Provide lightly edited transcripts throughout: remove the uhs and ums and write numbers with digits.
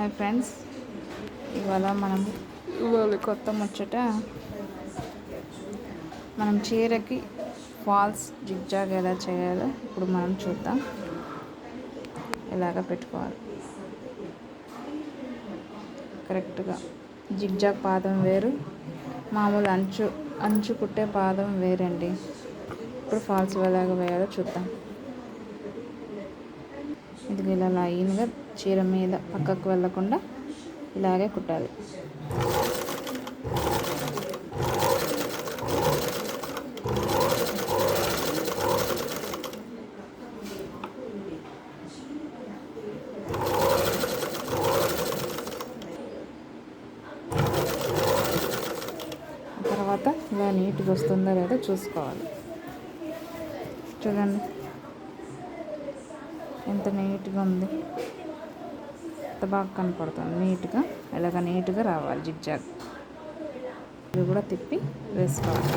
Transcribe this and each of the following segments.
Hi friends, ఇవాళ కొత్త ముచ్చట. మనం చీరకి ఫాల్స్ జిగ్జాగ్ ఎలా చేయాలో ఇప్పుడు మనం చూద్దాం. ఎలాగ పెట్టుకోవాలి కరెక్ట్గా. జిగ్జాగ్ పాదం వేరు, మామూలు అంచు కుట్టే పాదం వేరండి. ఇప్పుడు ఫాల్స్ ఎలాగ వేయాలో చూద్దాం. ఇది ఇలా లైన్గా చీర మీద పక్కకు వెళ్ళకుండా ఇలాగే కుట్టాలి. తర్వాత ఇలా నీట్గా వస్తుందో లేదో చూసుకోవాలి. చూడండి ఎంత నీట్గా ఉంది, ఎంత బాగా కనపడుతుంది. నీట్గా రావాలి జిగ్జాగ్. ఇది కూడా తిప్పి వేసుకోవాలి.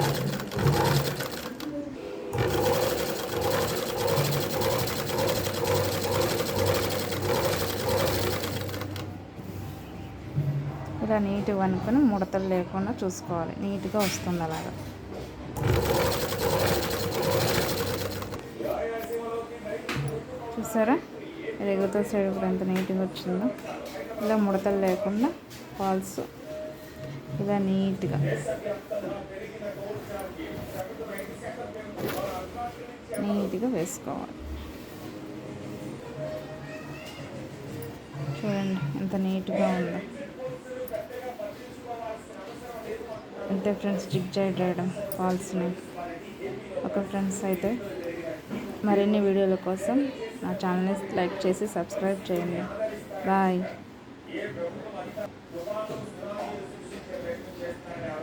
ఇలా నీట్గా అనుకుని ముడతలు లేకుండా చూసుకోవాలి. నీట్గా వస్తుంది అలాగా. చూసారా, ఎగుతో సైడ్ కూడా ఎంత నీట్గా వచ్చిందో. ఇలా ముడతలు లేకుండా ఫాల్స్ ఇలా నీట్గా వేసుకోవాలి. చూడండి ఎంత నీట్గా ఉందో. అంతే ఫ్రెండ్స్, జిగ్జాగ్ వేయడం ఫాల్స్ని. ఫ్రెండ్స్ అయితే మరిన్ని వీడియోల కోసం నా ఛానల్ని లైక్ చేసి సబ్స్క్రైబ్ చేయండి. బాయ్.